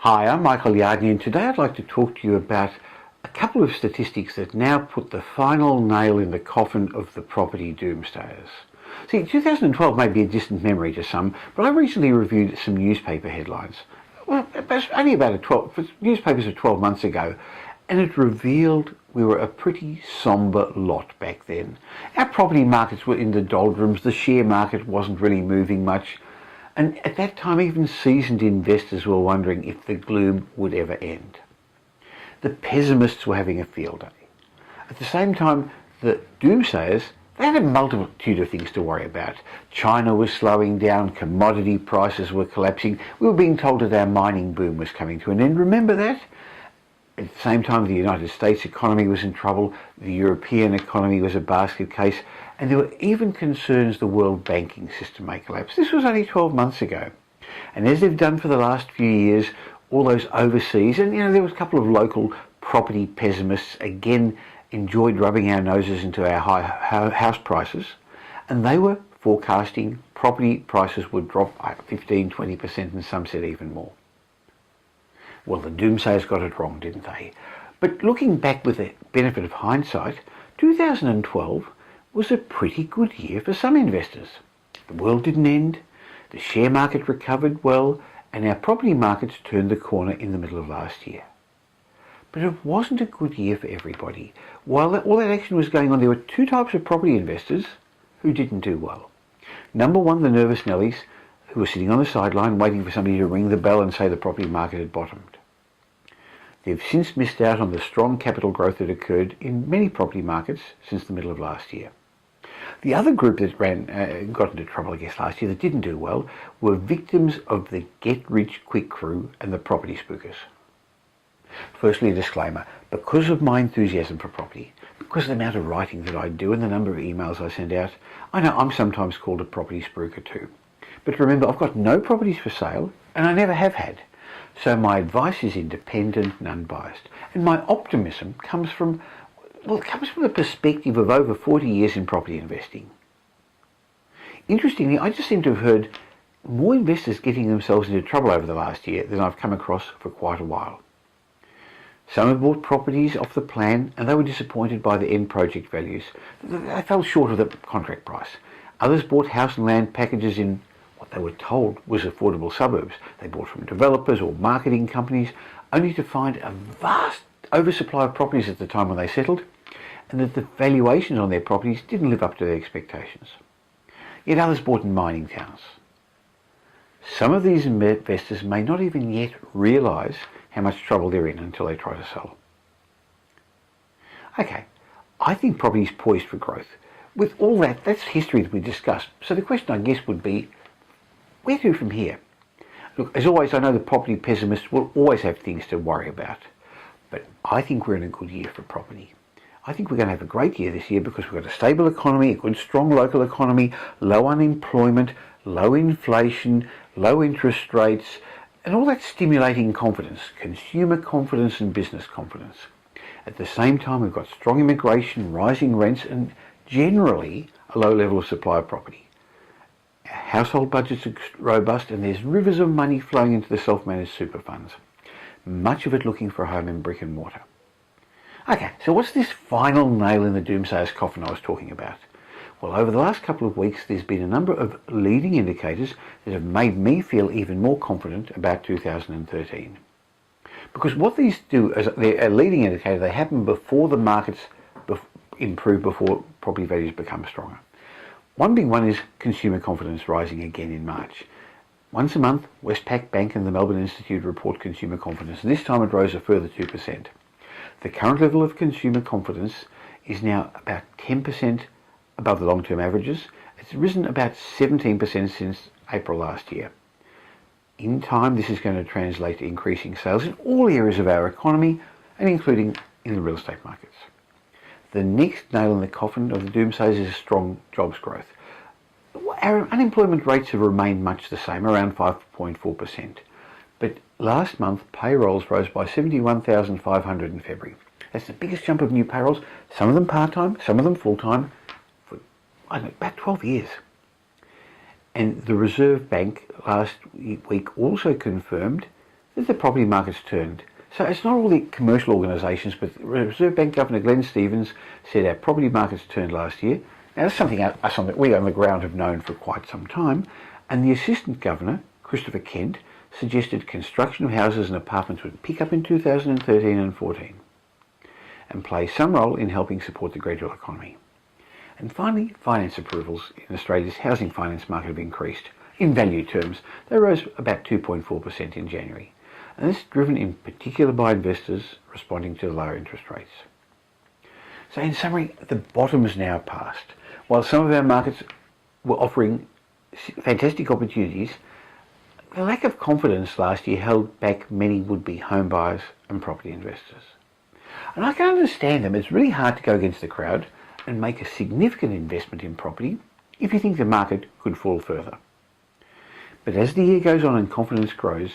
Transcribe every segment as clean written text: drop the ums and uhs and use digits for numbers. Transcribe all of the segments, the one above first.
Hi, I'm Michael Yardney, and today I'd like to talk to you about a couple of statistics that now put the final nail in the coffin of the property doomsayers. See, 2012 may be a distant memory to some, but I recently reviewed some newspaper headlines. Well, only newspapers of 12 months ago, and it revealed we were a pretty sombre lot back then. Our property markets were in the doldrums, the share market wasn't really moving much, and at that time even seasoned investors were wondering if the gloom would ever end. The pessimists were having a field day. At the same time, the doomsayers, they had a multitude of things to worry about. China was slowing down, commodity prices were collapsing, we were being told that our mining boom was coming to an end. Remember that? At the same time, the United States economy was in trouble, the European economy was a basket case, and there were even concerns the world banking system may collapse. This was only 12 months ago. And as they've done for the last few years, all those overseas, and there was a couple of local property pessimists, again, enjoyed rubbing our noses into our high house prices, and they were forecasting property prices would drop by 15-20%, and some said even more. Well, the doomsayers got it wrong, didn't they? But looking back with the benefit of hindsight, 2012 was a pretty good year for some investors. The world didn't end, the share market recovered well, and our property markets turned the corner in the middle of last year. But it wasn't a good year for everybody. While all that action was going on, there were two types of property investors who didn't do well. Number one, the nervous Nellies, who were sitting on the sideline waiting for somebody to ring the bell and say the property market had bottomed. They've since missed out on the strong capital growth that occurred in many property markets since the middle of last year. The other group that got into trouble, I guess, last year that didn't do well were victims of the get-rich-quick crew and the property spookers. Firstly, a disclaimer. Because of my enthusiasm for property, because of the amount of writing that I do and the number of emails I send out, I know I'm sometimes called a property spooker too. But remember, I've got no properties for sale, and I never have had. So my advice is independent and unbiased. And my optimism comes from the perspective of over 40 years in property investing. Interestingly, I just seem to have heard more investors getting themselves into trouble over the last year than I've come across for quite a while. Some have bought properties off the plan and they were disappointed by the end project values. They fell short of the contract price. Others bought house and land packages in what they were told was affordable suburbs. They bought from developers or marketing companies only to find a vast oversupply of properties at the time when they settled, and that the valuations on their properties didn't live up to their expectations. Yet others bought in mining towns. Some of these investors may not even yet realise how much trouble they're in until they try to sell. Okay, I think property is poised for growth. With all that, that's history that we discussed. So the question, I guess, would be, where to from here? Look, as always, I know the property pessimists will always have things to worry about, but I think we're in a good year for property. I think we're going to have a great year this year because we've got a stable economy, a good strong local economy, low unemployment, low inflation, low interest rates, and all that stimulating confidence, consumer confidence and business confidence. At the same time, we've got strong immigration, rising rents, and generally a low level of supply of property. Our household budgets are robust, and there's rivers of money flowing into the self-managed super funds, much of it looking for a home in brick and mortar. Okay, so what's this final nail in the doomsayer's coffin I was talking about? Well, over the last couple of weeks, there's been a number of leading indicators that have made me feel even more confident about 2013. Because what these do, as a leading indicator, they happen before the markets improve, before property values become stronger. One big one is consumer confidence rising again in March. Once a month, Westpac Bank and the Melbourne Institute report consumer confidence, and this time it rose a further 2%. The current level of consumer confidence is now about 10% above the long-term averages. It's risen about 17% since April last year. In time, this is going to translate to increasing sales in all areas of our economy, and including in the real estate markets. The next nail in the coffin of the doomsayers is strong jobs growth. Our unemployment rates have remained much the same, around 5.4%. But last month, payrolls rose by 71,500 in February. That's the biggest jump of new payrolls, some of them part-time, some of them full-time, for about 12 years. And the Reserve Bank last week also confirmed that the property market's turned. So it's not all the commercial organisations, but Reserve Bank Governor Glen Stevens said our property market's turned last year. Now that's something we on the ground have known for quite some time, and the Assistant Governor, Christopher Kent, suggested construction of houses and apartments would pick up in 2013 and 14 and play some role in helping support the gradual economy. And finally, finance approvals in Australia's housing finance market have increased. In value terms, they rose about 2.4% in January, and this is driven in particular by investors responding to the lower interest rates. So in summary, the bottom is now passed. While some of our markets were offering fantastic opportunities, the lack of confidence last year held back many would-be home buyers and property investors. And I can understand them. It's really hard to go against the crowd and make a significant investment in property if you think the market could fall further. But as the year goes on and confidence grows,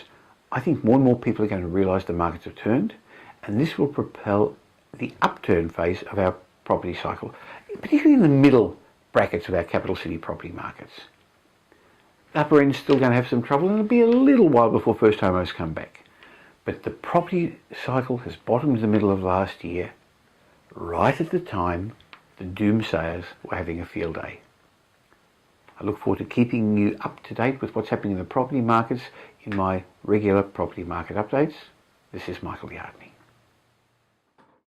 I think more and more people are going to realise the markets have turned, and this will propel the upturn phase of our property cycle, particularly in the middle brackets of our capital city property markets. The upper end's still going to have some trouble, and it'll be a little while before first homers come back. But the property cycle has bottomed in the middle of last year, right at the time the doomsayers were having a field day. I look forward to keeping you up to date with what's happening in the property markets in my regular property market updates. This is Michael Yardney.